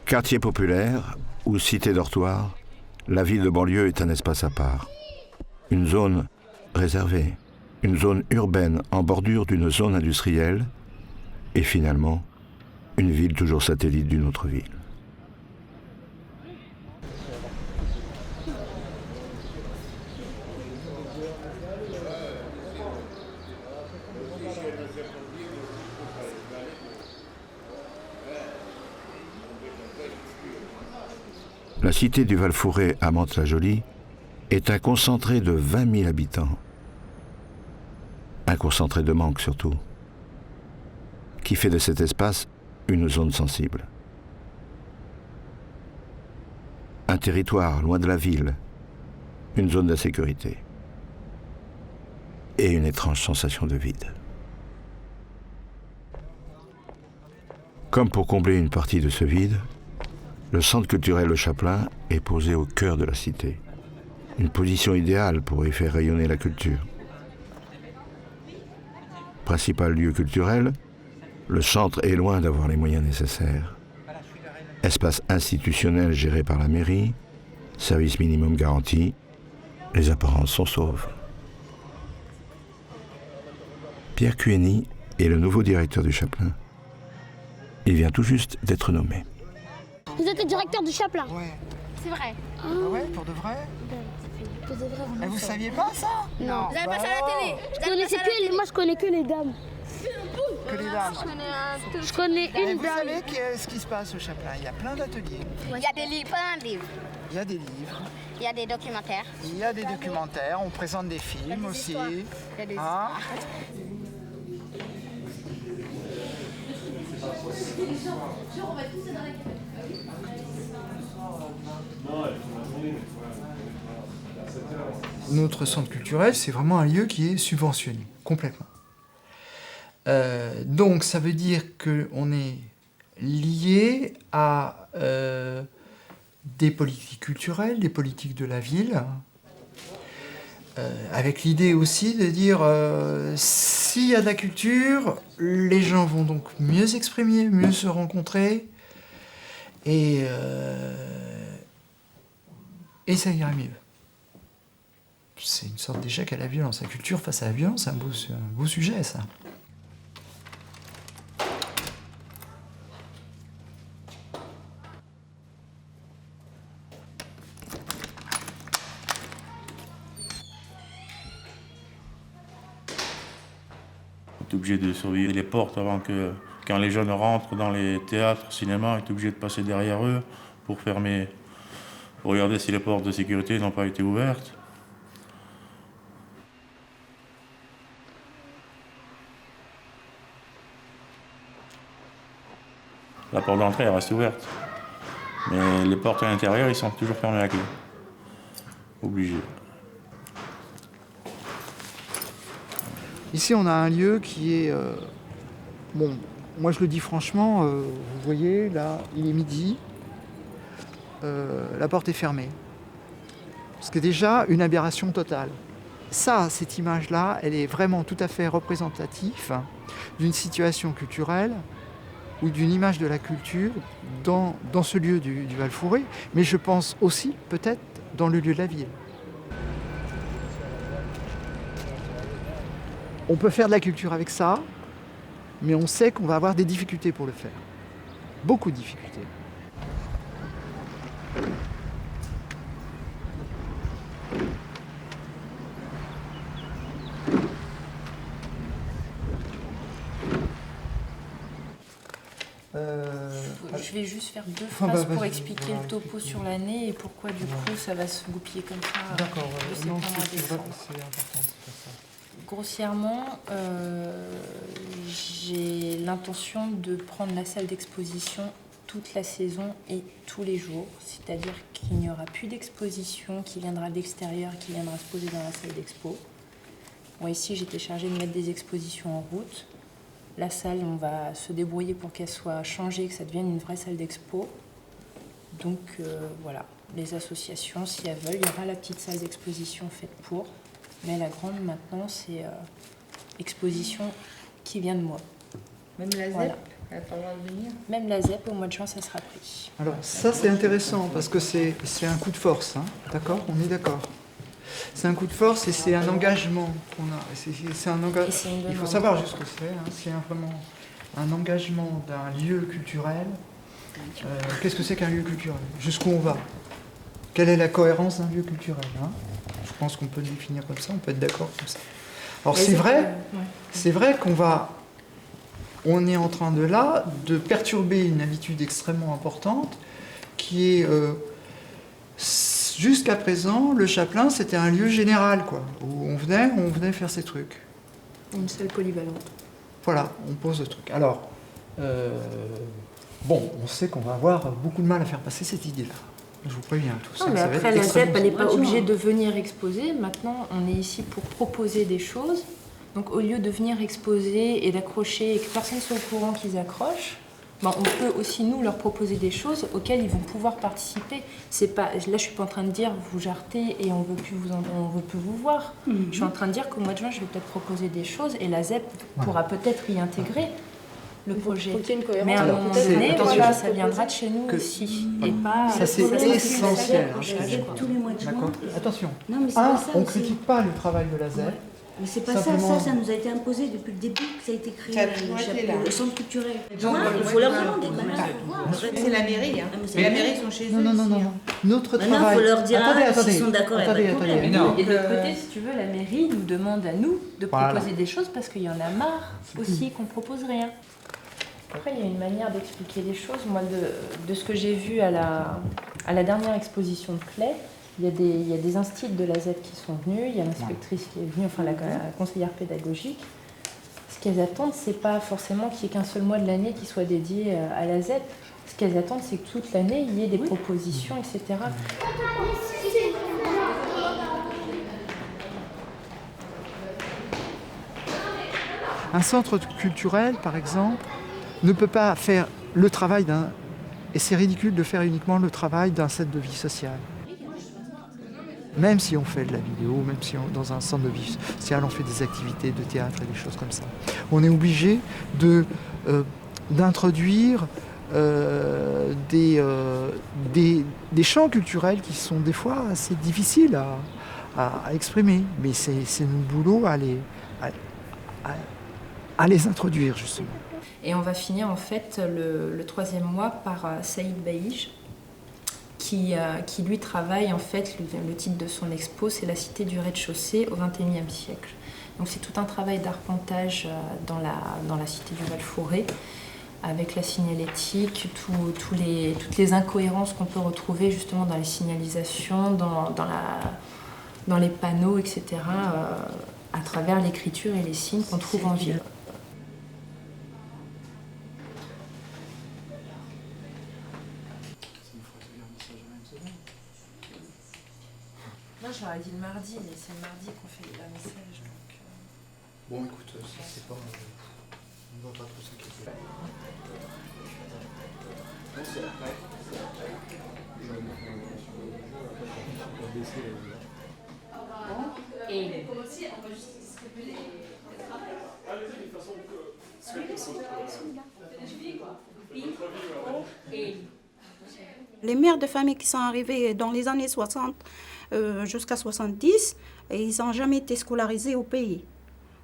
Quartier populaire ou cité dortoir, la ville de banlieue est un espace à part. Une zone réservée, une zone urbaine en bordure d'une zone industrielle et finalement une ville toujours satellite d'une autre ville. La cité du Val-Fouré à Mantes-la-Jolie est un concentré de 20 000 habitants. Un concentré de manque surtout, qui fait de cet espace une zone sensible. Un territoire loin de la ville, une zone d'insécurité et une étrange sensation de vide. Comme pour combler une partie de ce vide, le centre culturel Le Chapelain est posé au cœur de la cité. Une position idéale pour y faire rayonner la culture. Principal lieu culturel, le centre est loin d'avoir les moyens nécessaires. Espace institutionnel géré par la mairie, service minimum garanti, les apparences sont sauves. Pierre Cueni est le nouveau directeur du Chapelain. Il vient tout juste d'être nommé. Vous êtes le directeur du Chapelain? Ouais. C'est vrai. Ah ouais, pour de vrai? Pour de vrai, Et vous saviez pas ça? Non. Vous avez passé à la télé? Moi, je connais que les dames. Que les dames. Je connais Et une vous dame. savez ce qui se passe au Chapelain? Il y a plein d'ateliers. Il y a des livres, plein de livres. Il y a des livres, Il y a des documentaires. il y a des documentaires, on présente des films aussi. Il y a des Hein? Notre centre culturel, c'est vraiment un lieu qui est subventionné, complètement. Donc ça veut dire qu'on est lié à des politiques culturelles, des politiques de la ville, avec l'idée aussi de dire s'il y a de la culture, les gens vont donc mieux s'exprimer, mieux se rencontrer, et ça ira mieux. C'est une sorte d'échec à la violence. La culture face à la violence, c'est un beau sujet, ça. On est obligé de surveiller les portes avant que, quand les jeunes rentrent dans les théâtres, cinéma, on est obligé de passer derrière eux pour fermer, pour regarder si les portes de sécurité n'ont pas été ouvertes. La porte d'entrée elle reste ouverte, mais les portes à l'intérieur, ils sont toujours fermés à clé. Obligé. Ici, on a un lieu qui est... bon, moi je le dis franchement, vous voyez, là, il est midi, la porte est fermée. Ce qui est déjà une aberration totale. Ça, cette image-là, elle est vraiment tout à fait représentative d'une situation culturelle ou d'une image de la culture dans ce lieu du Val-Fouré, mais je pense aussi peut-être dans le lieu de la ville. On peut faire de la culture avec ça, mais on sait qu'on va avoir des difficultés pour le faire. Beaucoup de difficultés. Je vais juste faire deux phrases pour expliquer le topo sur l'année et pourquoi du coup ça va se goupiller comme ça. D'accord, de non, septembre à c'est décembre. important de faire ça. Grossièrement, l'intention de prendre la salle d'exposition toute la saison et tous les jours. C'est-à-dire qu'il n'y aura plus d'exposition qui viendra de l'extérieur, qui viendra se poser dans la salle d'expo. Moi, ici, j'étais chargée de mettre des expositions en route. La salle, on va se débrouiller pour qu'elle soit changée, que ça devienne une vraie salle d'expo. Donc, voilà. Les associations, si elles veulent, il y aura la petite salle d'exposition faite pour. Mais la grande, maintenant, c'est exposition qui vient de moi. Même la ZEP, Voilà. elle n'a pas le droit de venir. Même la ZEP, au mois de juin, ça sera pris. Alors ça c'est intéressant parce que c'est un coup de force, hein, d'accord? On est d'accord. C'est un coup de force et c'est un engagement qu'on a. C'est un Et c'est une Il faut demande. savoir juste ce que c'est. Hein. C'est vraiment un engagement d'un lieu culturel. Qu'est-ce que c'est qu'un lieu culturel? Jusqu'où on va? Quelle est la cohérence d'un lieu culturel, hein? Je pense qu'on peut le définir comme ça, on peut être d'accord comme ça. Alors c'est vrai on est en train de perturber une habitude extrêmement importante qui est jusqu'à présent le Chapelain c'était un lieu général quoi où on venait faire ces trucs. Une salle polyvalente. Voilà, on pose le truc. Alors bon, on sait qu'on va avoir beaucoup de mal à faire passer cette idée-là. Je vous préviens tous. Non, mais ça va après, être la extrêmement- ZEP, elle n'est pas obligée de venir exposer. Maintenant, on est ici pour proposer des choses. Donc, au lieu de venir exposer et d'accrocher et que personne soit au courant qu'ils accrochent, ben, on peut aussi, nous, leur proposer des choses auxquelles ils vont pouvoir participer. C'est pas, là, je ne suis pas en train de dire vous jartez et on ne veut plus vous voir. Je suis en train de dire qu'au mois de juin, je vais peut-être proposer des choses et la ZEP pourra peut-être y intégrer le projet. Mais à un Alors, moment c'est- donné, attention. voilà, ça viendra de chez nous Que- aussi. Et pas, Ça, c'est essentiel, hein, ce que je dis. Tous les mois de juin. D'accord. Attention. Non, mais c'est pas ça On ne aussi. critique pas le travail de la ZEP. Mais c'est pas Simplement- ça nous a été imposé depuis le début que ça a été créé, Ça a toujours été là. le centre culturel. Donc, Il faut leur demander quand même. C'est la mairie, hein. Ah, mais c'est Mais la la mairie, ils sont chez eux. Non. ici, hein. Notre Maintenant, travail. il faut leur dire Attendez, s'ils sont d'accord, il n'y a pas de problème. attendez. non. Et de l'autre côté, si tu veux, la mairie nous demande à nous de Voilà. proposer des choses parce qu'il y en a marre aussi qu'on propose rien. Après, il y a une manière d'expliquer les choses. Moi, de ce que j'ai vu à la dernière exposition de Clay, il y a des instits de la ZEP qui sont venus, il y a l'inspectrice qui est venue, enfin la conseillère pédagogique. Ce qu'elles attendent, c'est pas forcément qu'il n'y ait qu'un seul mois de l'année qui soit dédié à la ZEP. Ce qu'elles attendent, c'est que toute l'année, il y ait des propositions, etc. Un centre culturel, par exemple, ne peut pas faire le travail d'un... Et c'est ridicule de faire uniquement le travail d'un centre de vie sociale. Même si on fait de la vidéo, même si dans un centre de vie sociale, on fait des activités de théâtre et des choses comme ça. On est obligé d'introduire des champs culturels qui sont des fois assez difficiles à exprimer. Mais c'est notre boulot à les introduire, justement. Et on va finir en fait le troisième mois par Saïd Baïj, qui lui travaille en fait, le titre de son expo, c'est La cité du rez-de-chaussée au XXIe siècle. Donc c'est tout un travail d'arpentage dans la cité du Val-Forêt, avec la signalétique, toutes les incohérences qu'on peut retrouver justement dans les signalisations, dans les panneaux, etc., à travers l'écriture et les signes qu'on trouve en ville. Moi j'aurais dit le mardi, mais c'est le mardi qu'on fait les vernissages. Bon, écoute, ça c'est pas... on ne va pas trop s'inquiéter. Les mères de famille qui sont arrivées dans les années 60 jusqu'à 70, et ils n'ont jamais été scolarisés au pays.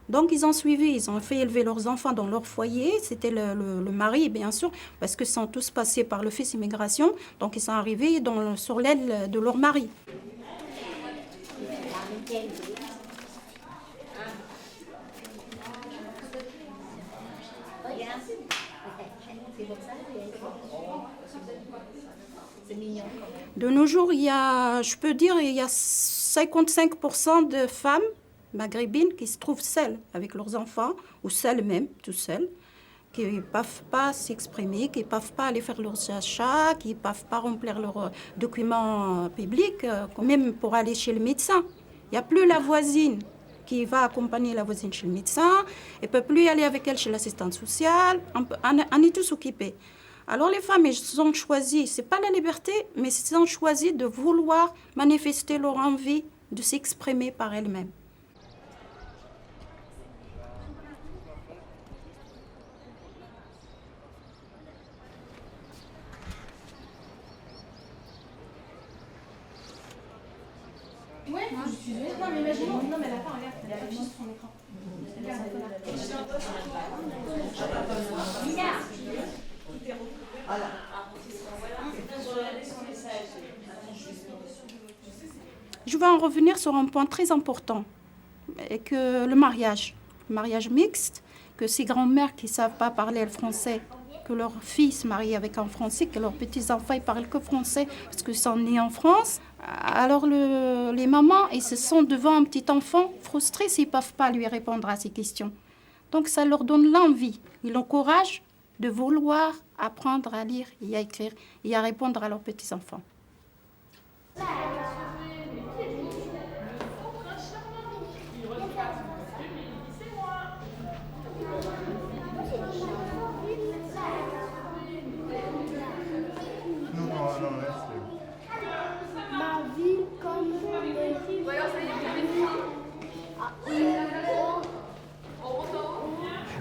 Donc ils ont suivi, ils ont fait élever leurs enfants dans leur foyer. C'était le mari, bien sûr, parce qu'ils sont tous passés par le fils immigration. Donc ils sont arrivés sur l'aile de leur mari. De nos jours, je peux dire, il y a 55% de femmes maghrébines qui se trouvent seules avec leurs enfants, ou seules même, tout seules, qui ne peuvent pas s'exprimer, qui ne peuvent pas aller faire leurs achats, qui ne peuvent pas remplir leurs documents publics, même pour aller chez le médecin. Il n'y a plus la voisine qui va accompagner la voisine chez le médecin, elle ne peut plus aller avec elle chez l'assistante sociale, on est tous occupés. Alors les femmes, elles ont choisi, ce n'est pas la liberté, mais elles ont choisi de vouloir manifester leur envie de s'exprimer par elles-mêmes. Ouais, moi je suis désolée. Non, mais imaginons. Non, mais la fin, regarde, elle a affiché sur son écran. Regarde. Je vais en revenir sur un point très important, et que le mariage mixte, que ces grands-mères qui ne savent pas parler le français, que leurs filles se marient avec un Français, que leurs petits-enfants ne parlent que français parce qu'ils sont nés en France. Alors les mamans, ils se sont devant un petit enfant frustrés s'ils ne peuvent pas lui répondre à ces questions. Donc ça leur donne l'envie et le courage de vouloir apprendre à lire et à écrire et à répondre à leurs petits-enfants. Ma ville comme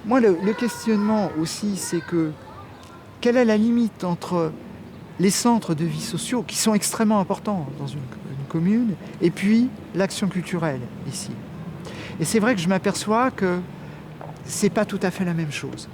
Moi, le questionnement aussi, c'est que quelle est la limite entre les centres de vie sociaux, qui sont extrêmement importants dans une commune, et puis l'action culturelle ici. Et c'est vrai que je m'aperçois que c'est pas tout à fait la même chose.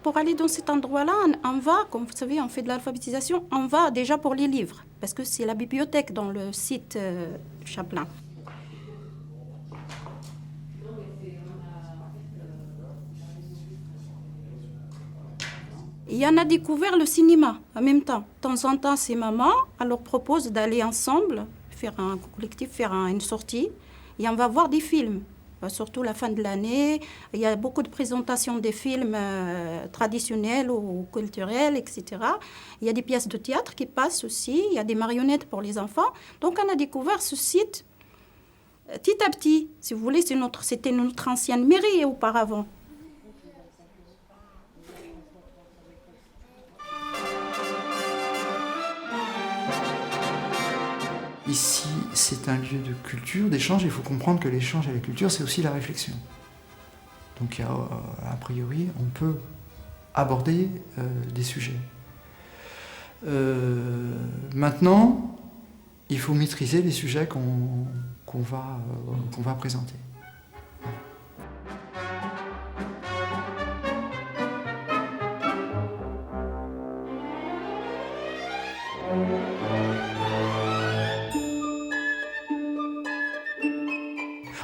Pour aller dans cet endroit-là, on va, comme vous savez, on fait de l'alphabétisation, on va déjà pour les livres, parce que c'est la bibliothèque dans le site du Chaplin. Et on a découvert le cinéma en même temps. De temps en temps, ces mamans, on leur propose d'aller ensemble, faire un collectif, faire une sortie, et on va voir des films. Surtout la fin de l'année, il y a beaucoup de présentations des films traditionnels ou culturels, etc. Il y a des pièces de théâtre qui passent aussi, il y a des marionnettes pour les enfants. Donc on a découvert ce site petit à petit. Si vous voulez, c'était notre ancienne mairie auparavant. Ici, c'est un lieu de culture, d'échange. Il faut comprendre que l'échange et la culture, c'est aussi la réflexion. Donc, a priori, on peut aborder des sujets. Maintenant, il faut maîtriser les sujets qu'on va présenter.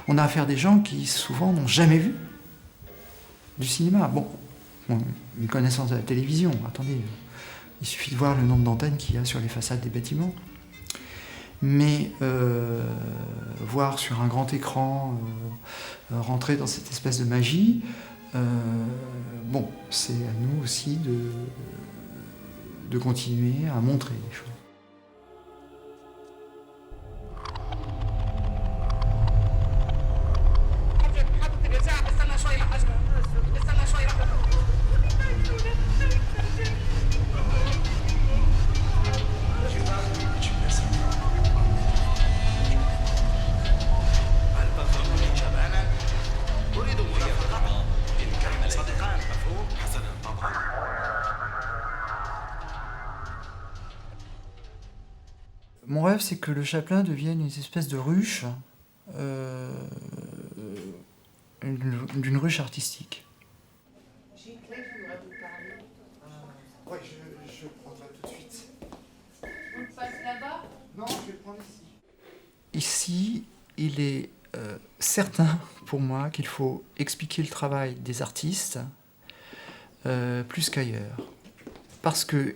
On a affaire à des gens qui, souvent, n'ont jamais vu du cinéma. Bon, une connaissance de la télévision, attendez, il suffit de voir le nombre d'antennes qu'il y a sur les façades des bâtiments. Mais voir sur un grand écran, rentrer dans cette espèce de magie, bon, c'est à nous aussi de continuer à montrer les choses. Mon rêve, c'est que le Chaplin devienne une espèce de ruche, d'une ruche artistique. J'ai une clé, je voudrais vous parler. Oui, je le prendrai tout de suite. On passe là-bas? Non, je vais le prendre ici. ici, il est certain pour moi qu'il faut expliquer le travail des artistes plus qu'ailleurs. Parce que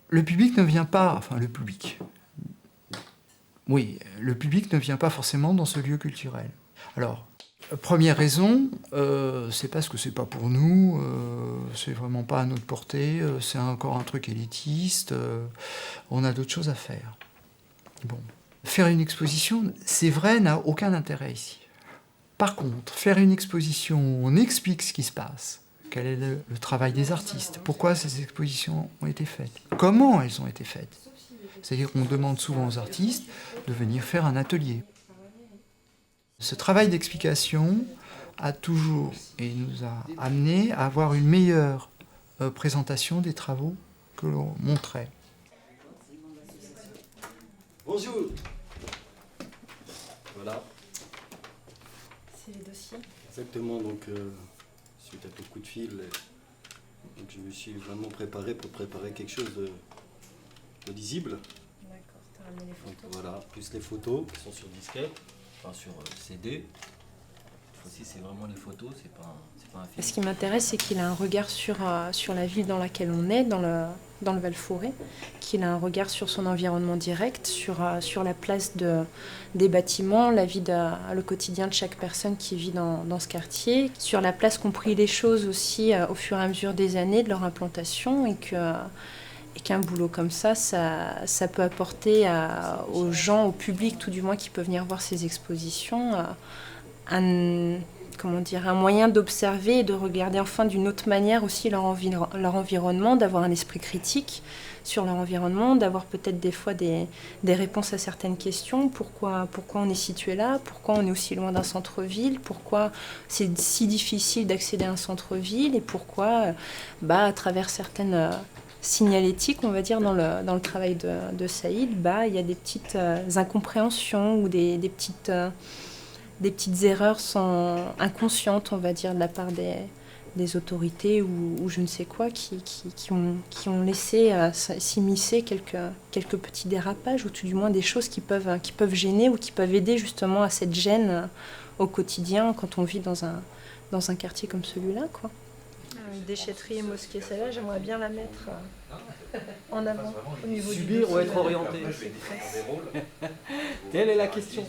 le public ne vient pas, enfin le public, oui, le public ne vient pas forcément dans ce lieu culturel. Alors, première raison, c'est parce que c'est pas pour nous, c'est vraiment pas à notre portée, c'est encore un truc élitiste, on a d'autres choses à faire. Bon. Faire une exposition, c'est vrai, n'a aucun intérêt ici. Par contre, faire une exposition où on explique ce qui se passe, quel est le travail des artistes, pourquoi ces expositions ont été faites, comment elles ont été faites. C'est-à-dire qu'on demande souvent aux artistes de venir faire un atelier. Ce travail d'explication a toujours et nous a amené à avoir une meilleure présentation des travaux que l'on montrait. Bonjour. Voilà. C'est les dossiers. Exactement, donc suite à ton coup de fil, donc je me suis vraiment préparé pour préparer quelque chose de lisible. D'accord, t'as ramené les photos. Donc voilà, plus les photos qui sont sur disquette, enfin sur CD. Cette fois-ci, c'est vraiment les photos, c'est pas un film. Ce qui m'intéresse, c'est qu'il a un regard sur la ville dans laquelle on est, dans le Val-Forêt, qu'il a un regard sur son environnement direct, sur la place des bâtiments, la vie, le quotidien de chaque personne qui vit dans ce quartier, sur la place qu'ont pris les choses aussi au fur et à mesure des années de leur implantation, et qu'un boulot comme ça peut apporter aux gens, au public tout du moins qui peut venir voir ces expositions, un moyen d'observer et de regarder enfin d'une autre manière aussi leur environnement, d'avoir un esprit critique sur leur environnement, d'avoir peut-être des fois des réponses à certaines questions. Pourquoi on est situé là? Pourquoi on est aussi loin d'un centre-ville? Pourquoi c'est si difficile d'accéder à un centre-ville? Et pourquoi, à travers certaines signalétiques, on va dire, dans le travail de Saïd, il y a des petites incompréhensions ou des petites erreurs inconscientes, on va dire, de la part des autorités ou je ne sais quoi, qui ont laissé s'immiscer quelques petits dérapages, ou tout du moins des choses qui peuvent gêner ou qui peuvent aider justement à cette gêne au quotidien quand on vit dans un quartier comme celui-là, quoi. Déchetterie et mosquée, celle-là, j'aimerais bien la mettre en avant au niveau du subir ou être orienté. Telle est la question.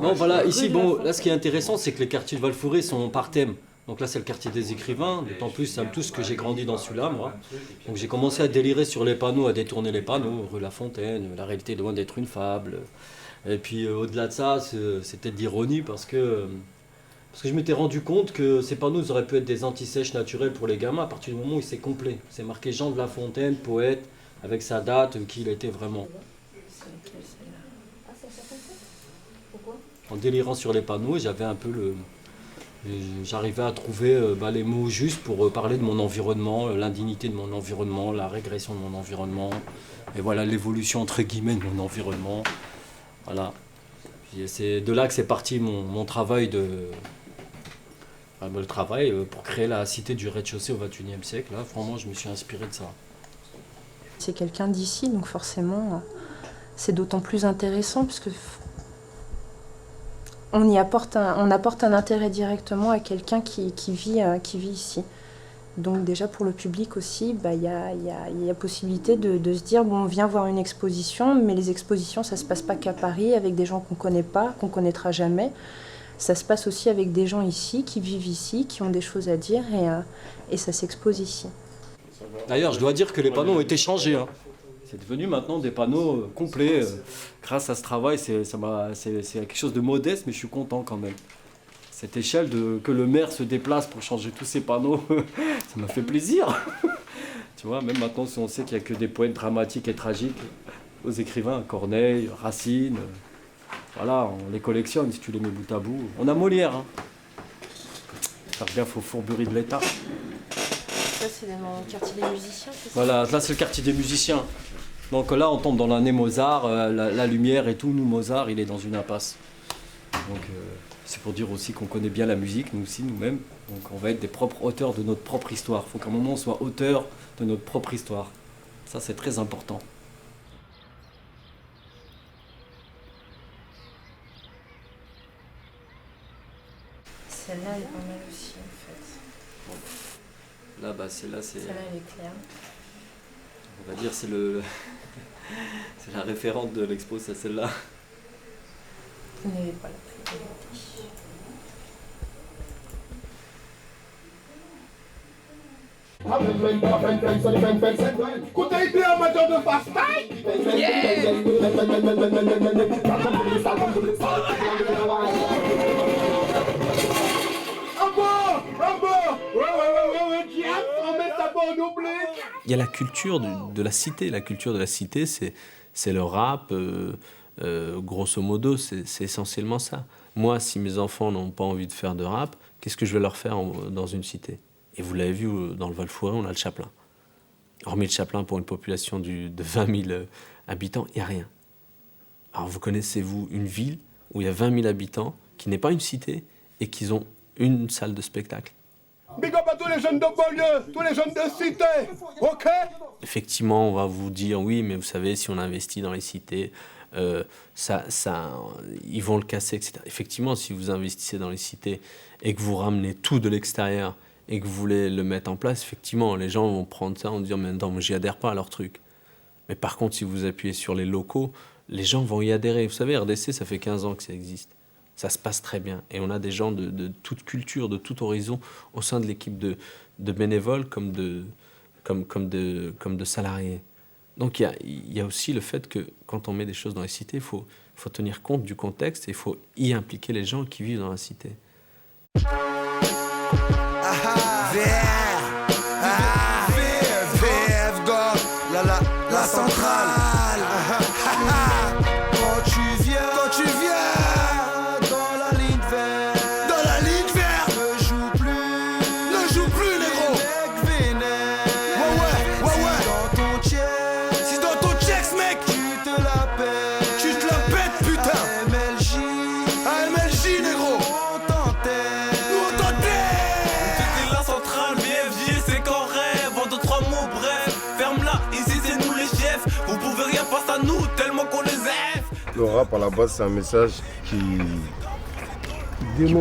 Non, voilà, ici, bon, là, ce qui est intéressant, c'est que les quartiers de Val-Forêt sont par thème. Donc là, c'est le quartier des écrivains, d'autant plus, ça me touche que j'ai grandi dans celui-là, moi. Donc j'ai commencé à délirer sur les panneaux, à détourner les panneaux, rue La Fontaine, la réalité est loin d'être une fable. Et puis, au-delà de ça, c'était de l'ironie parce que je m'étais rendu compte que ces panneaux auraient pu être des anti-sèches naturels pour les gamins à partir du moment où c'est complet. C'est marqué Jean de La Fontaine, poète, avec sa date, qui il était vraiment. En délirant sur les panneaux, j'avais un peu j'arrivais à trouver les mots justes pour parler de mon environnement, l'indignité de mon environnement, la régression de mon environnement, et voilà l'évolution entre guillemets de mon environnement. Voilà. Et c'est de là que c'est parti mon travail le travail pour créer la cité du rez-de-chaussée au XXIe siècle. Là, vraiment, je me suis inspiré de ça. C'est quelqu'un d'ici, donc forcément, c'est d'autant plus intéressant puisque on apporte un intérêt directement à quelqu'un qui vit ici. Donc déjà pour le public aussi, y a possibilité de se dire, on vient voir une exposition, mais les expositions, ça ne se passe pas qu'à Paris, avec des gens qu'on ne connaît pas, qu'on ne connaîtra jamais. Ça se passe aussi avec des gens ici, qui vivent ici, qui ont des choses à dire, et ça s'expose ici. D'ailleurs, je dois dire que les panneaux ont été changés. Hein. C'est devenu maintenant des panneaux complets. Grâce à ce travail, c'est quelque chose de modeste, mais je suis content quand même. Cette échelle que le maire se déplace pour changer tous ces panneaux, ça m'a fait plaisir. Tu vois, même maintenant, si on sait qu'il n'y a que des poètes dramatiques et tragiques aux écrivains, Corneille, Racine, voilà, on les collectionne si tu les mets bout à bout. On a Molière. Hein. Faire gaffe aux fourberies de l'État. Ça, c'est dans le quartier des musiciens, c'est ça? Voilà, là, c'est le quartier des musiciens. Donc là, on tombe dans l'année Mozart, la lumière et tout. Nous, Mozart, il est dans une impasse. Donc, c'est pour dire aussi qu'on connaît bien la musique, nous aussi, nous-mêmes. Donc, on va être des propres auteurs de notre propre histoire. Il faut qu'à un moment, on soit auteur de notre propre histoire. Ça, c'est très important. Celle-là, elle est pas mal aussi, en fait. Là, bah, celle-là, c'est... Celle-là, elle est claire. On va dire c'est le... c'est la référente de l'expo, c'est celle-là. Vous n'avez pas la priorité. Il y a la culture de la cité. La culture de la cité, c'est le rap. Grosso modo, c'est essentiellement ça. Moi, si mes enfants n'ont pas envie de faire de rap, qu'est-ce que je vais leur faire dans une cité? Et vous l'avez vu, dans le Val-Fouré, on a le Chaplin. Hormis le Chaplin, pour une population de 20 000 habitants, il n'y a rien. Alors, vous connaissez-vous une ville où il y a 20 000 habitants, qui n'est pas une cité, et qui ont une salle de spectacle? Big up à tous les jeunes de banlieue, tous les jeunes de cité, ok? Effectivement, on va vous dire, oui, mais vous savez, si on investit dans les cités, ils vont le casser, etc. Effectivement, si vous investissez dans les cités et que vous ramenez tout de l'extérieur et que vous voulez le mettre en place, effectivement, les gens vont prendre ça en disant, mais non, j'y adhère pas à leur truc. Mais par contre, si vous appuyez sur les locaux, les gens vont y adhérer. Vous savez, RDC, ça fait 15 ans que ça existe. Ça se passe très bien. Et on a des gens de toute culture, de tout horizon, au sein de l'équipe de bénévoles comme de salariés. Donc il y a aussi le fait que quand on met des choses dans les cités, il faut tenir compte du contexte et il faut y impliquer les gens qui vivent dans la cité. La centrale. Quand tu viens dans la ligne verte, ne joue plus négro. Ouais. Si dans ton checks mec, tu te la pètes putain. AMLJ négro. Nous on t'entête. C'était la centrale, BFJ, c'est qu'on rêve. En 2-3 mots, bref, ferme-la, ici c'est nous les chefs. Vous pouvez rien face à nous, tellement qu'on les aime. Le rap, à la base, c'est un message qui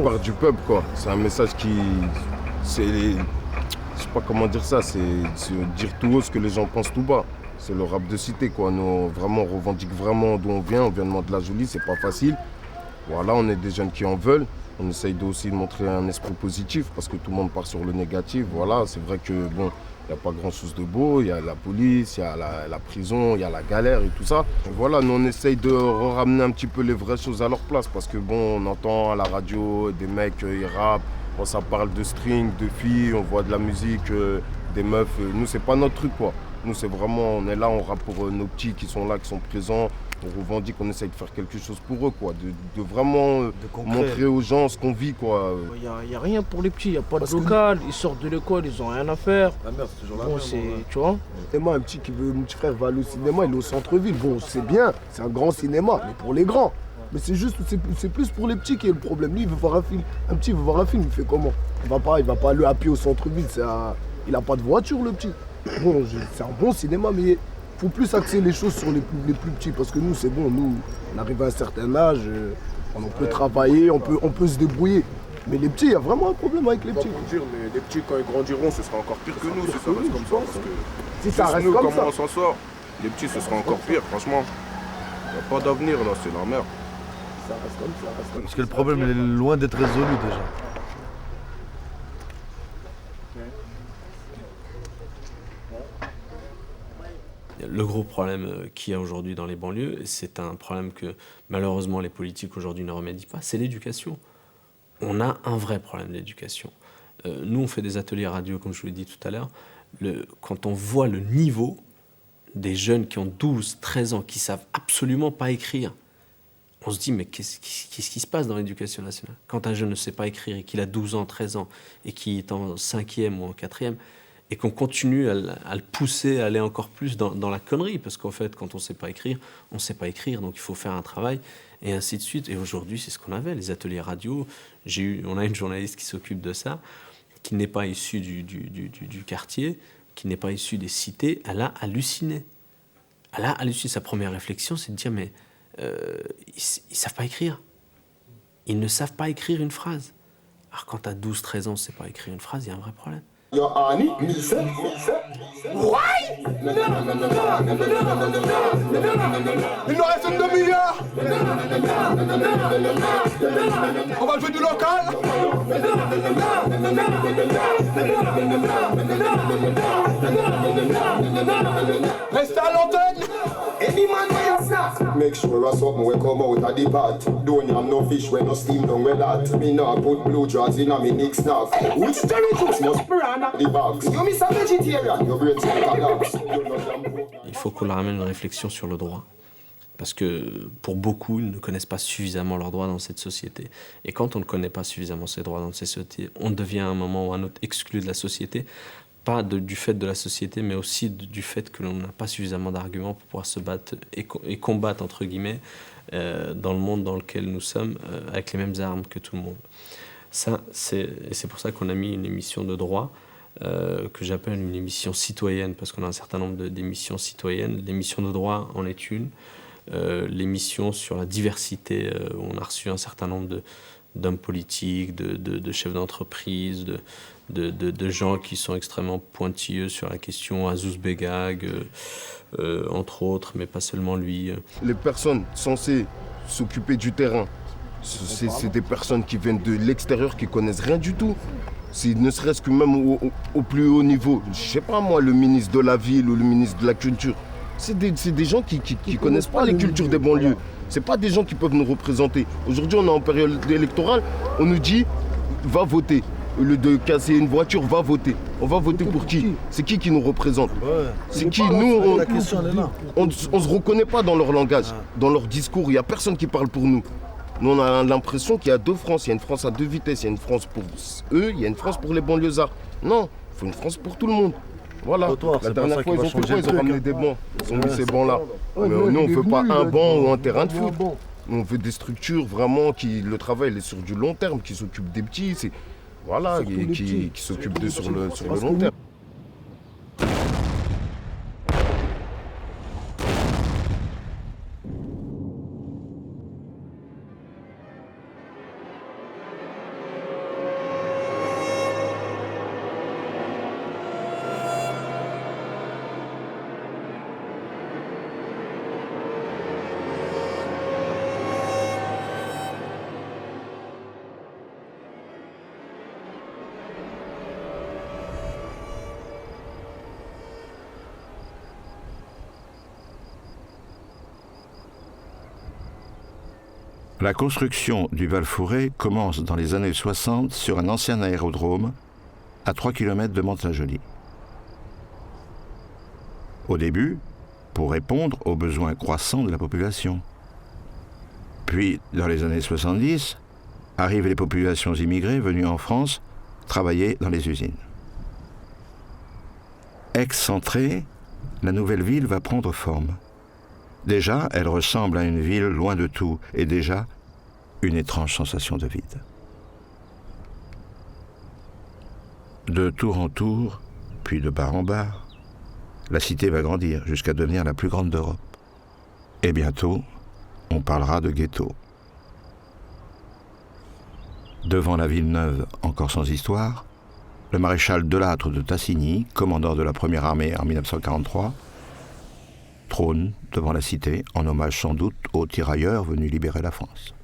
part du peuple, quoi. C'est un message je sais pas comment dire ça, c'est dire tout haut ce que les gens pensent tout bas. C'est le rap de cité, quoi. Nous, on revendique vraiment d'où on vient de Mantes-la-Jolie, c'est pas facile. Voilà, on est des jeunes qui en veulent. On essaye aussi de montrer un esprit positif parce que tout le monde part sur le négatif. Voilà, c'est vrai que bon, il n'y a pas grand-chose de beau. Il y a la police, il y a la prison, il y a la galère et tout ça. Et voilà, nous on essaye de ramener un petit peu les vraies choses à leur place parce que bon, on entend à la radio des mecs, ils rappent. Bon, ça parle de string, de filles, on voit de la musique, des meufs. Nous, c'est pas notre truc, quoi. Nous, c'est vraiment, on est là, on rappe pour nos petits qui sont là, qui sont présents. On revendique, on essaye de faire quelque chose pour eux, quoi. De vraiment montrer aux gens ce qu'on vit, quoi. Il n'y a rien pour les petits, il n'y a pas de local, ils sortent de l'école, ils n'ont rien à faire. La merde, c'est toujours la bon, merde. Tu vois. Et moi, un petit mon petit frère va aller au cinéma, il est au centre-ville. Bon, c'est bien, c'est un grand cinéma, mais pour les grands. Mais c'est plus pour les petits qui est le problème. Lui, il veut voir un film. Un petit veut voir un film, il fait comment? Il va pas aller à pied au centre-ville, il n'a pas de voiture, le petit. Bon, c'est un bon cinéma, mais il faut plus axer les choses sur les plus petits. Parce que nous, c'est bon, nous, on arrive à un certain âge, on peut travailler, on peut se débrouiller. Mais les petits, il y a vraiment un problème avec les petits. Dire, mais les petits, quand ils grandiront, ce sera encore pire que nous, si ça reste comme ça. Parce que si ça reste nous, comme comment ça, on s'en sort, les petits, ce sera encore pire, franchement. Il n'y a pas d'avenir, là, c'est la merde. Ça reste comme ça. Parce que le problème, il est loin d'être résolu déjà. Le gros problème qu'il y a aujourd'hui dans les banlieues, et c'est un problème que malheureusement les politiques aujourd'hui ne remédient pas, c'est l'éducation. On a un vrai problème d'éducation. Nous, on fait des ateliers radio, comme je vous l'ai dit tout à l'heure. Quand on voit le niveau des jeunes qui ont 12, 13 ans, qui savent absolument pas écrire, on se dit, mais qu'est-ce qui se passe dans l'éducation nationale? Quand un jeune ne sait pas écrire et qu'il a 12 ans, 13 ans, et qu'il est en 5e ou en 4e, et qu'on continue à le pousser à aller encore plus dans la connerie, parce qu'en fait, quand on ne sait pas écrire, on ne sait pas écrire, donc il faut faire un travail, et ainsi de suite. Et aujourd'hui, c'est ce qu'on avait, les ateliers radio. On a une journaliste qui s'occupe de ça, qui n'est pas issue du quartier, qui n'est pas issue des cités. Elle a halluciné. Sa première réflexion, c'est de dire, mais ils ne savent pas écrire. Ils ne savent pas écrire une phrase. Alors quand t'as 12-13 ans, c'est pas écrire une phrase, il y a un vrai problème. Yo, Annie, Milse. Why? Il nous reste une demi-heure. On va jouer du local. Restez à l'antenne. Any man where you snap. Make sure a something will come out of the pot. Don't have no fish when no steam down with that. Me not put blue jaws in a me Nick snack. Which Terry Cooks must brand the box. You miss a vegetarian, your brain's like a dog's. Il faut qu'on leur amène une réflexion sur le droit. Parce que pour beaucoup, ils ne connaissent pas suffisamment leurs droits dans cette société. Et quand on ne connaît pas suffisamment ses droits dans cette société, on devient à un moment ou à un autre exclu de la société. Pas du fait de la société, mais aussi du fait que l'on n'a pas suffisamment d'arguments pour pouvoir se battre et combattre, entre guillemets, dans le monde dans lequel nous sommes, avec les mêmes armes que tout le monde. C'est pour ça qu'on a mis une émission de droit, que j'appelle une émission citoyenne, parce qu'on a un certain nombre d'émissions citoyennes. L'émission de droit en est une. L'émission sur la diversité, où on a reçu un certain nombre d'hommes politiques, de chefs d'entreprise, de gens qui sont extrêmement pointilleux sur la question, Azouz Begag, entre autres, mais pas seulement lui. Les personnes censées s'occuper du terrain, c'est des personnes qui viennent de l'extérieur, qui connaissent rien du tout. Ne serait-ce que même au plus haut niveau, je sais pas moi, le ministre de la ville ou le ministre de la culture, c'est des gens qui connaissent pas les cultures des banlieues. C'est pas des gens qui peuvent nous représenter. Aujourd'hui, on est en période électorale, on nous dit va voter. Au lieu de casser une voiture, va voter. On va voter pour qui? C'est qui nous représente? C'est qui? Nous, on ne se reconnaît pas dans leur langage, dans leur discours. Il n'y a personne qui parle pour nous. Nous, on a l'impression qu'il y a deux France. Il y a une France à deux vitesses. Il y a une France pour eux, il y a une France pour les banlieusards. Non, il faut une France pour tout le monde. Voilà. La dernière fois, ils ont fait quoi? Ils ont ramené des bancs. Ils ont mis ces bancs-là. Mais nous, on ne veut pas un banc ou un terrain de foot. On veut des structures vraiment qui, le travail est sur du long terme, qui s'occupent des petits. Voilà, qui s'occupent d'eux sur le long terme. La construction du Val Fouré commence dans les années 60 sur un ancien aérodrome à 3 km de Mantes-la-Jolie. Au début, pour répondre aux besoins croissants de la population. Puis, dans les années 70, arrivent les populations immigrées venues en France travailler dans les usines. Excentrée, la nouvelle ville va prendre forme. Déjà, elle ressemble à une ville loin de tout, et déjà, une étrange sensation de vide. De tour en tour, puis de bar en bar, la cité va grandir jusqu'à devenir la plus grande d'Europe. Et bientôt, on parlera de ghetto. Devant la ville neuve, encore sans histoire, le maréchal Delattre de Tassigny, commandant de la première armée en 1943, trône devant la cité, en hommage sans doute aux tirailleurs venus libérer la France.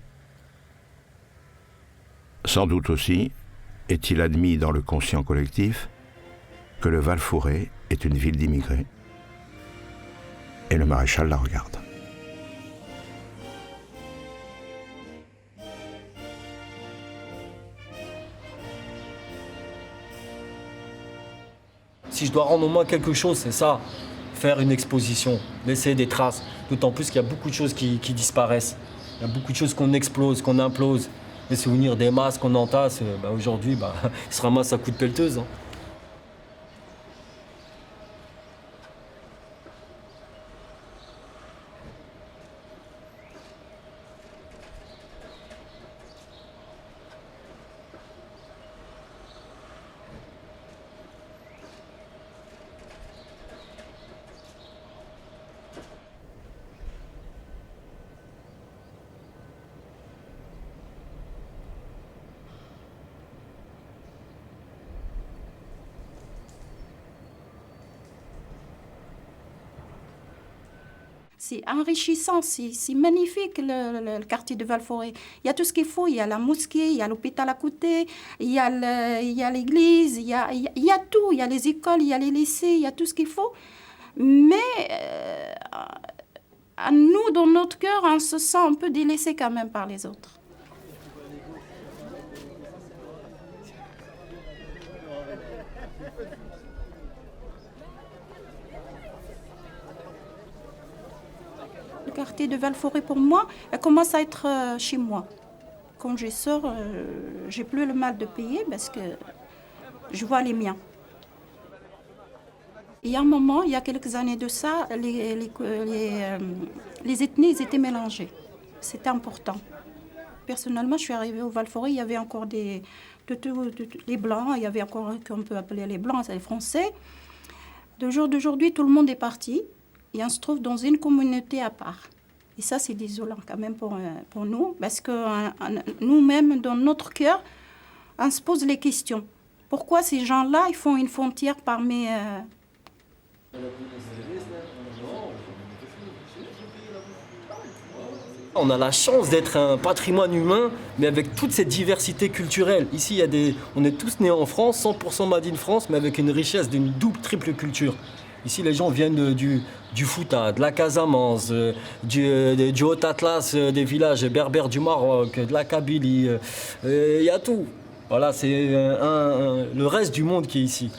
Sans doute aussi est-il admis dans le conscient collectif que le Val Fouré est une ville d'immigrés, et le maréchal la regarde. Si je dois rendre au moins quelque chose, c'est ça. Faire une exposition, laisser des traces. D'autant plus qu'il y a beaucoup de choses qui disparaissent. Il y a beaucoup de choses qu'on explose, qu'on implose. Les souvenirs des masses qu'on entasse, aujourd'hui, ils se ramassent à coups de pelleteuse. Hein. C'est enrichissant, c'est magnifique le quartier de Val-Forêt. Il y a tout ce qu'il faut, il y a la mosquée, il y a l'hôpital à côté, il y a l'église, il y a tout, il y a les écoles, il y a les lycées, il y a tout ce qu'il faut. Mais à nous, dans notre cœur, on se sent un peu délaissé quand même par les autres. Le quartier de Val-Forêt, pour moi, elle commence à être chez moi. Quand je sors, j'ai plus le mal de payer parce que je vois les miens. Il y a un moment, il y a quelques années de ça, les ethnies ils étaient mélangées. C'était important. Personnellement, je suis arrivée au Val-Forêt, il y avait encore les Blancs, il y avait encore qu'on peut appeler les Blancs, c'est les Français. De jour d'aujourd'hui, tout le monde est parti et on se trouve dans une communauté à part. Et ça, c'est désolant quand même pour nous, parce que nous-mêmes, dans notre cœur, on se pose les questions. Pourquoi ces gens-là, ils font une frontière parmi... On a la chance d'être un patrimoine humain, mais avec toute cette diversité culturelle. Ici, on est tous nés en France, 100% made in France, mais avec une richesse d'une double, triple culture. Ici, les gens viennent du Fouta, de la Casamance, du Haut-Atlas, des villages berbères du Maroc, de la Kabylie. Il y a tout. Voilà, c'est le reste du monde qui est ici.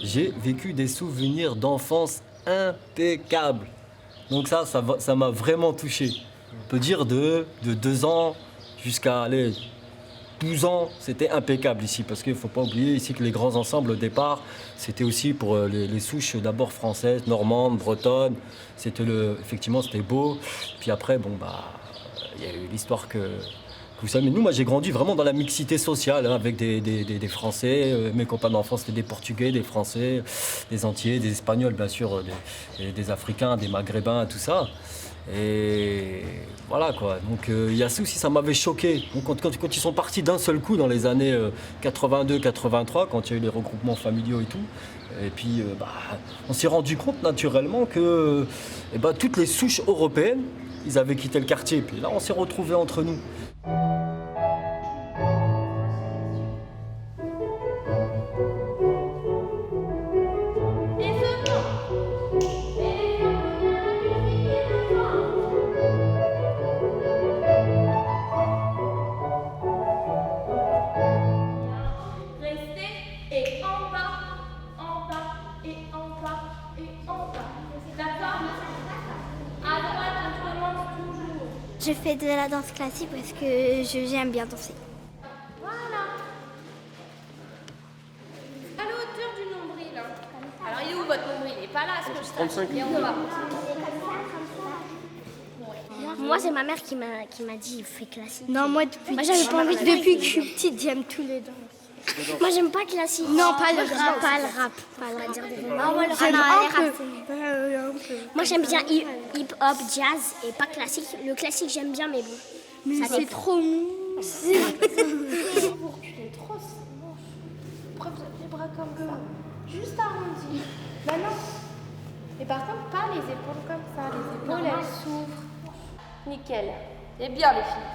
J'ai vécu des souvenirs d'enfance impeccables. Donc ça m'a vraiment touché. On peut dire de 2 ans jusqu'à 12 ans, c'était impeccable ici. Parce qu'il ne faut pas oublier ici que les grands ensembles au départ, c'était aussi pour les souches d'abord françaises, normandes, bretonnes. Effectivement, c'était beau. Puis après, il y a eu l'histoire que vous savez, mais nous, moi, j'ai grandi vraiment dans la mixité sociale, avec des Français. Mes copains d'enfance, c'était des Portugais, des Français, des Antillais, des Espagnols, bien sûr, des Africains, des Maghrébins, tout ça. Et voilà, quoi. Donc, il y a ça aussi, ça m'avait choqué. Donc, quand ils sont partis d'un seul coup dans les années 82-83, quand il y a eu les regroupements familiaux et tout, et puis, on s'est rendu compte naturellement que toutes les souches européennes, ils avaient quitté le quartier. Puis là, on s'est retrouvés entre nous. Je fais de la danse classique parce que j'aime bien danser. Voilà. À la hauteur du nombril. Alors, il est où votre nombril? Il n'est pas là, ce que je sache. 35. Et on va. Moi, c'est ma mère qui m'a dit fais classique. Non, moi, j'avais pas envie. Depuis que je suis petite, j'aime tous les danses. Moi, j'aime pas classique. Non, pas le rap. Pas le rap. Moi, j'aime bien hip-hop, jazz et pas classique. Le classique, j'aime bien, mais bon. Mais c'est trop mou. C'est trop. Pourquoi vous avez les bras comme ça? Juste arrondis. Bah non. Et par contre, pas les épaules comme ça. Les épaules, elles s'ouvrent. Nickel. Et bien, les filles.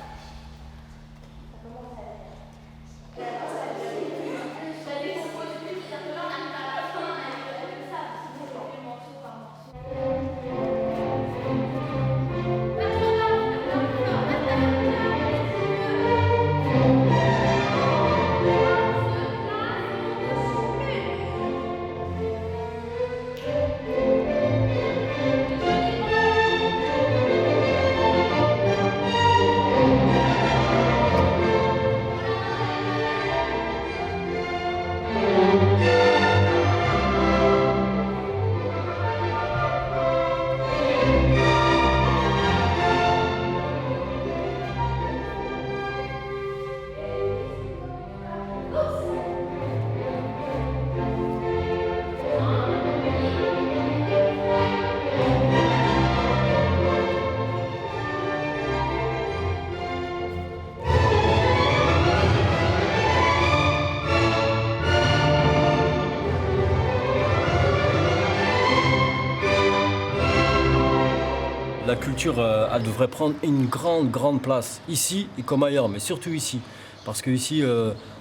la culture, elle devrait prendre une grande place, ici et comme ailleurs, mais surtout ici. Parce qu'ici,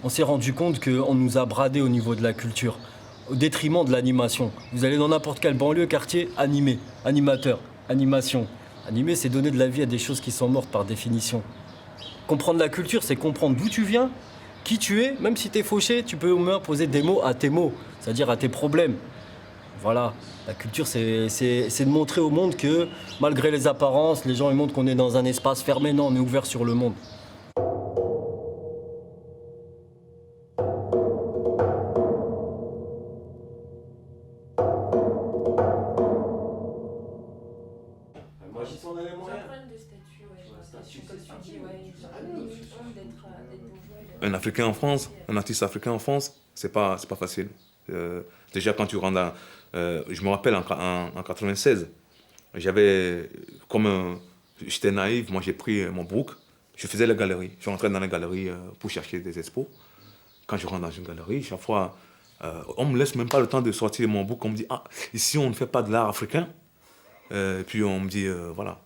on s'est rendu compte qu'on nous a bradé au niveau de la culture, au détriment de l'animation. Vous allez dans n'importe quelle banlieue, quartier, animé, animateur, animation. Animer, c'est donner de la vie à des choses qui sont mortes par définition. Comprendre la culture, c'est comprendre d'où tu viens, qui tu es. Même si tu es fauché, tu peux au moins poser des mots à tes mots, c'est-à-dire à tes problèmes. Voilà, la culture, c'est de montrer au monde que, malgré les apparences, les gens ils montrent qu'on est dans un espace fermé. Non, on est ouvert sur le monde. Un Africain en France, un artiste africain en France, c'est pas facile. Déjà quand tu rentres dans... je me rappelle en 96, j'étais naïf, moi j'ai pris mon book, je faisais les galeries. Je rentrais dans les galeries pour chercher des expos. Quand je rentre dans une galerie, chaque fois, on me laisse même pas le temps de sortir mon book. On me dit, ah, ici on ne fait pas de l'art africain. Puis on me dit, voilà.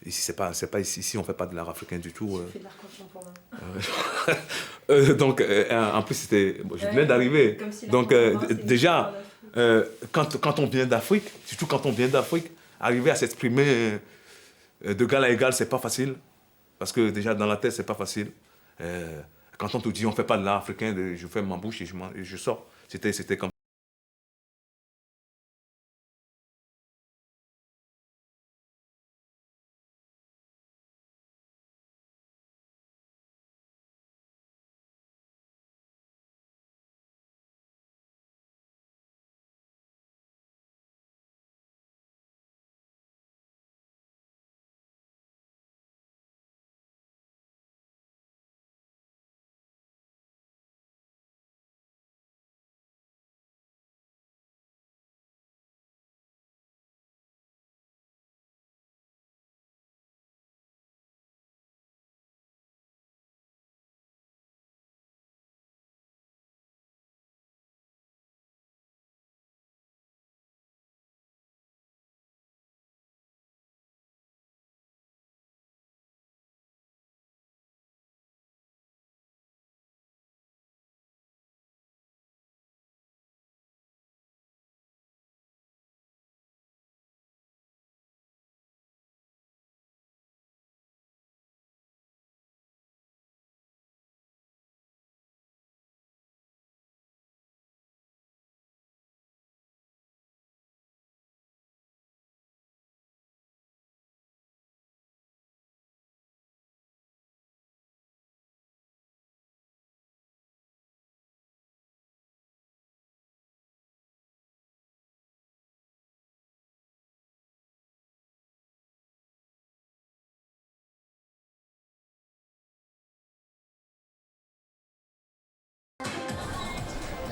Ici, c'est pas ici, on fait pas de l'art africain du tout. Je fais de l'art contemporain. Donc, en plus, je venais d'arriver. Si donc, déjà, quand on vient d'Afrique, surtout quand on vient d'Afrique, arriver à s'exprimer d'égal à égal, c'est pas facile. Parce que déjà, dans la tête, c'est pas facile. Quand on te dit, on fait pas de l'art africain, je fais ma bouche et je sors. C'était comme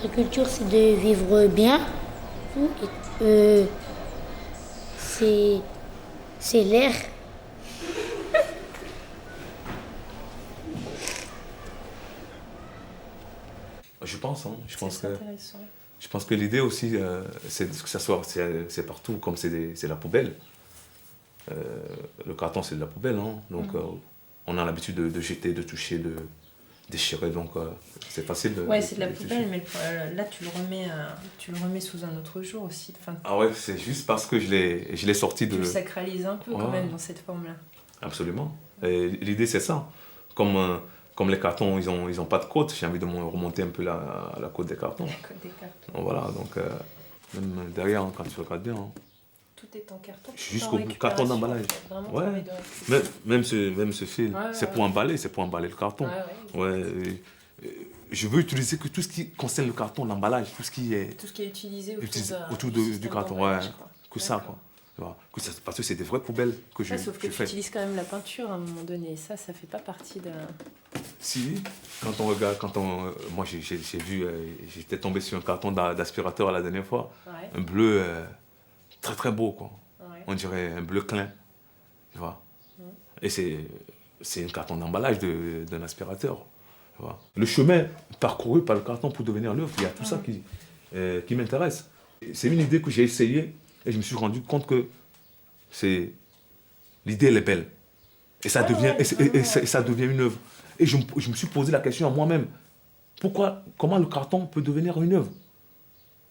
La culture, c'est de vivre bien. C'est l'air. Je pense que l'idée aussi, c'est que ça soit, c'est partout, comme c'est la poubelle. Le carton, c'est de la poubelle, hein, donc on a l'habitude de jeter, de toucher, de déchirer, donc c'est facile. Ouais, c'est de la poubelle, mais là tu le remets sous un autre jour aussi. Enfin, ah ouais, c'est juste parce que je l'ai sorti de... Tu le sacralises un peu quand même dans cette forme-là. Absolument. L'idée c'est ça. Comme les cartons, ils ont pas de côte, j'ai envie de remonter un peu la côte des cartons. La côte des cartons. Donc, voilà, donc même derrière, quand tu regardes bien. Hein. Tout est en carton. Jusqu'au carton d'emballage. Ouais. Même ce fil, c'est pour emballer le carton. Ouais. Je veux utiliser que tout ce qui concerne le carton, l'emballage, tout ce qui est utilisé autour du carton, ouais. Que ça, quoi. Parce que c'est des vraies poubelles que je fais. Sauf que tu utilises quand même la peinture à un moment donné. Ça fait pas partie de... Si, quand on regarde, moi j'ai vu, j'étais tombé sur un carton d'aspirateur la dernière fois. Ouais. Un bleu très très beau, quoi. Ouais. On dirait un bleu clin, tu vois. Et c'est un carton d'emballage d'un aspirateur. Tu vois. Le chemin parcouru par le carton pour devenir l'œuvre, il y a tout ça qui m'intéresse. C'est une idée que j'ai essayée. Et je me suis rendu compte que c'est L'idée, elle est belle. Et ça devient, ça devient une œuvre. Et je me suis posé la question à moi-même. Comment le carton peut devenir une œuvre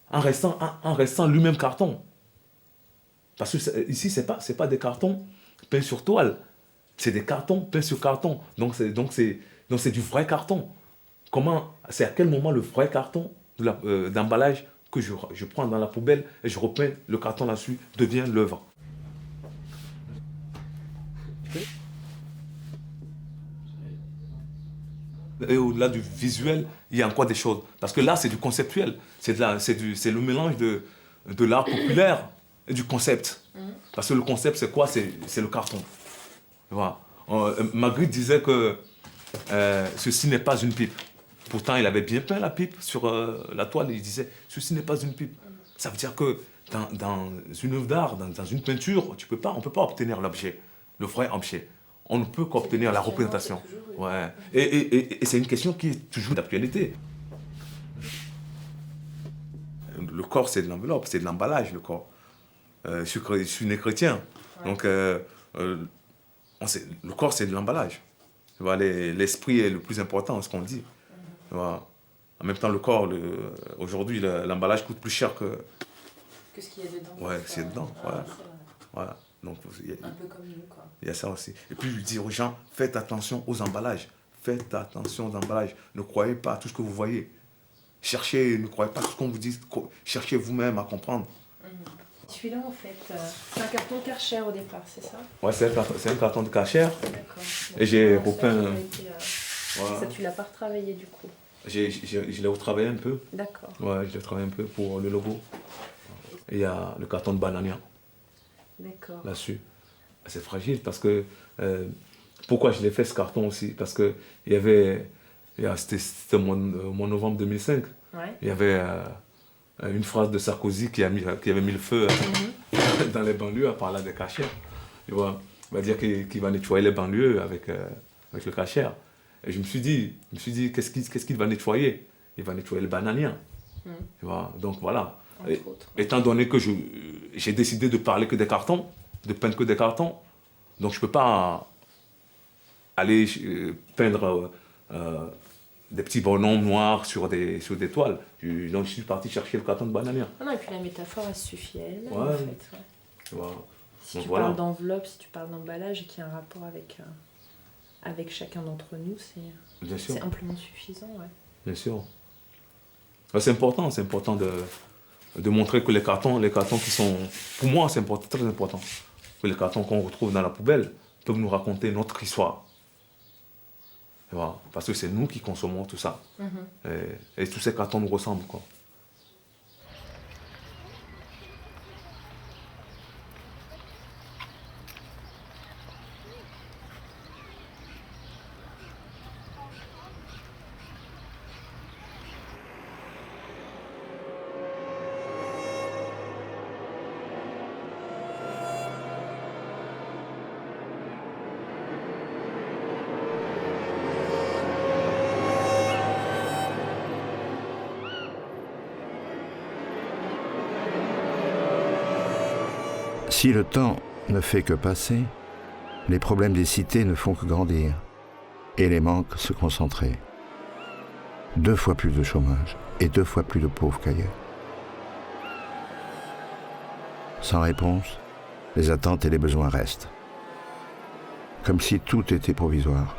en restant lui-même carton? Parce que ici, ce n'est pas des cartons peints sur toile. C'est des cartons peints sur carton. Donc c'est du vrai carton. C'est à quel moment le vrai carton d'emballage que je prends dans la poubelle et je repeins le carton là-dessus devient l'œuvre. Et au-delà du visuel, il y a encore des choses. Parce que là, c'est du conceptuel. C'est le mélange de l'art populaire et du concept. Parce que le concept, c'est quoi? C'est le carton. Voilà. Magritte disait que ceci n'est pas une pipe. Pourtant, il avait bien peint la pipe sur la toile. Il disait, ceci n'est pas une pipe. Ça veut dire que dans une œuvre d'art, dans une peinture, on ne peut pas obtenir l'objet, le vrai objet. On ne peut qu'obtenir la représentation. Ouais. Et c'est une question qui est toujours d'actualité. Le corps, c'est de l'enveloppe, c'est de l'emballage, le corps. Je suis né chrétien. Ouais. Donc, le corps, c'est de l'emballage. L'esprit est le plus important, ce qu'on dit. Voilà. En même temps, le corps, aujourd'hui, l'emballage coûte plus cher que ce qu'il y a dedans. Ouais, c'est dedans. Voilà. Donc, un peu comme nous, quoi. Il y a ça aussi. Et puis, je dis aux gens, faites attention aux emballages. Faites attention aux emballages. Ne croyez pas à tout ce que vous voyez. Cherchez, ne croyez pas à tout ce qu'on vous dit. Cherchez vous-même à comprendre. Celui-là, en fait, c'est un carton Karcher au départ, c'est ça? Ouais, c'est un carton de Karcher. D'accord. Et j'ai repeint... Ça, tu l'as pas retravaillé, du coup? Je l'ai retravaillé un peu. D'accord. Ouais, je l'ai retravaillé un peu pour le logo. Et il y a le carton de Banania. D'accord. Là-dessus. C'est fragile parce que... pourquoi je l'ai fait ce carton aussi? Parce que c'était au mois de novembre 2005. Ouais. Il y avait une phrase de Sarkozy qui avait mis le feu dans les banlieues en parlant des Karcher. Il va dire qu'il va nettoyer les banlieues avec le Karcher. Et je me suis dit qu'est-ce qu'il va nettoyer? Il va nettoyer le Banania. Donc voilà. Étant donné que j'ai décidé de parler que des cartons, de peindre que des cartons, donc je ne peux pas aller peindre des petits bonhommes noirs sur des toiles. Donc je suis parti chercher le carton de Banania. Non, et puis la métaphore, elle suffit à elle-même, en fait. Voilà. Si donc, tu parles d'enveloppe, si tu parles d'emballage et qu'il y a un rapport avec chacun d'entre nous, c'est amplement suffisant. Ouais. Bien sûr. C'est important de montrer que les cartons qui sont... Pour moi, c'est très important. Que les cartons qu'on retrouve dans la poubelle peuvent nous raconter notre histoire. Voilà. Parce que c'est nous qui consommons tout ça. Et tous ces cartons nous ressemblent, quoi. Si le temps ne fait que passer, les problèmes des cités ne font que grandir et les manques se concentrer. 2 fois plus de chômage et 2 fois plus de pauvres qu'ailleurs. Sans réponse, les attentes et les besoins restent. Comme si tout était provisoire.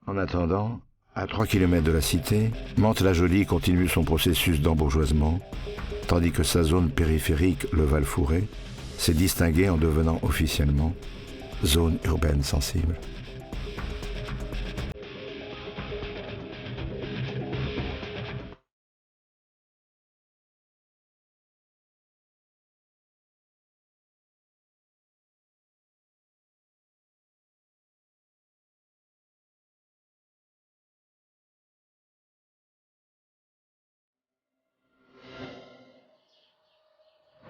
En attendant, à 3 km de la cité, Mantes-la-Jolie continue son processus d'embourgeoisement, tandis que sa zone périphérique, le Val-Fouré, s'est distinguée en devenant officiellement zone urbaine sensible.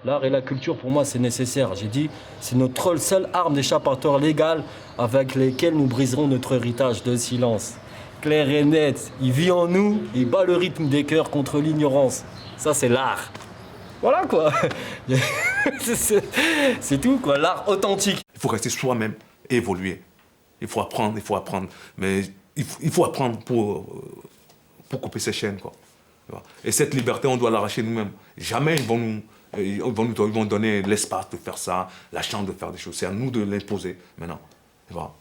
L'art et la culture, pour moi, c'est nécessaire. J'ai dit, c'est notre seule arme d'échappatoire légale avec lesquelles nous briserons notre héritage de silence. Clair et net, il vit en nous, il bat le rythme des cœurs contre l'ignorance. Ça, c'est l'art. Voilà, quoi. C'est tout, quoi, l'art authentique. Il faut rester soi-même et évoluer. Il faut apprendre. Mais il faut apprendre pour couper ses chaînes, quoi. Et cette liberté, on doit l'arracher nous-mêmes. Jamais ils vont donner l'espace de faire ça, la chance de faire des choses. C'est à nous de l'imposer maintenant. Voilà.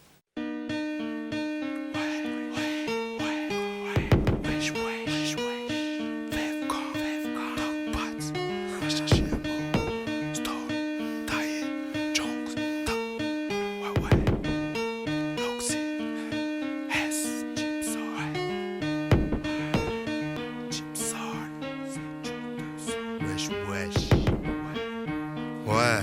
Ouais.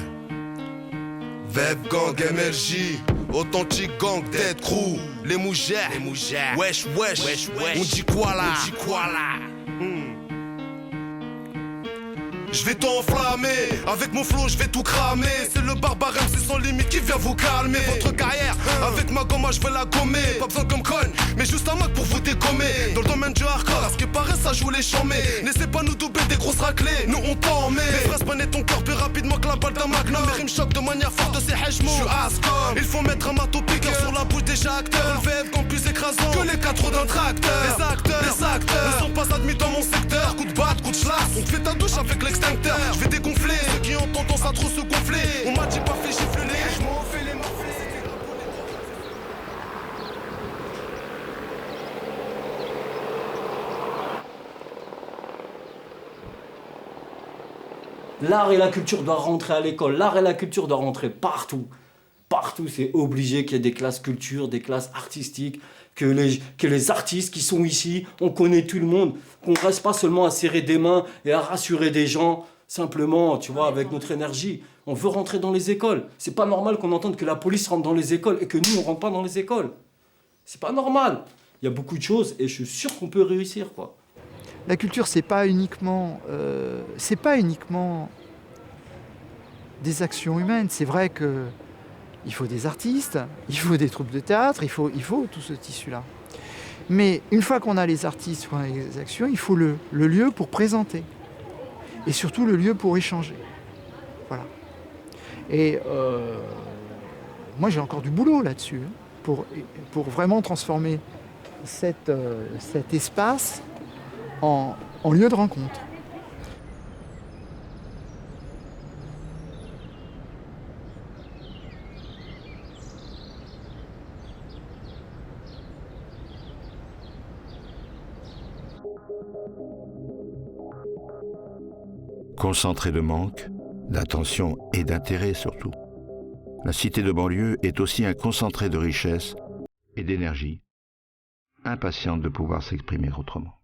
Vev gang MRJ, authentique gang tête crew, les mougères, wesh, on dit quoi là, Je vais t'enflammer, avec mon flow je vais tout cramer. C'est le barbare MC sans limite qui vient vous calmer. Votre carrière, avec ma gomme je vais la gommer. Pas besoin comme conne, mais juste un Mac pour vous dégommer. Dans le domaine du hardcore, à ce qui paraît ça joue les chambés. N'essaie pas nous doubler des grosses raclées, nous on t'en met. Les fraises paner ton cœur plus rapidement que la balle d'un magnum. Mes rimes choquent de manière forte, c'est hachemou. Je suis Ascom, il faut mettre un marteau piqueur sur la bouche des acteurs. Le VF gang plus écrasant que les 4 roues d'un tracteur. Les acteurs ne sont pas admis dans mon secteur. Coup de batte, coup de schlass, on te fait ta douche avec l'extinct. Je vais dégonfler, ceux qui ont tendance à trop se gonfler. On m'a dit pas fait gifler, je m'en fais les morflés. L'art et la culture doivent rentrer à l'école, l'art et la culture doivent rentrer partout. Partout, c'est obligé qu'il y ait des classes culture, des classes artistiques, que les artistes qui sont ici, on connaît tout le monde, qu'on ne reste pas seulement à serrer des mains et à rassurer des gens, simplement, tu vois, avec notre énergie. On veut rentrer dans les écoles. C'est pas normal qu'on entende que la police rentre dans les écoles et que nous, on rentre pas dans les écoles. C'est pas normal. Il y a beaucoup de choses et je suis sûr qu'on peut réussir, quoi. La culture, c'est pas uniquement des actions humaines. C'est vrai que il faut des artistes, il faut des troupes de théâtre, il faut tout ce tissu-là. Mais une fois qu'on a les artistes, qu'on a les actions, il faut le lieu pour présenter. Et surtout le lieu pour échanger. Voilà. Et moi, j'ai encore du boulot là-dessus, pour vraiment transformer cet espace en lieu de rencontre. Concentré de manque, d'attention et d'intérêt surtout. La cité de banlieue est aussi un concentré de richesse et d'énergie, impatiente de pouvoir s'exprimer autrement.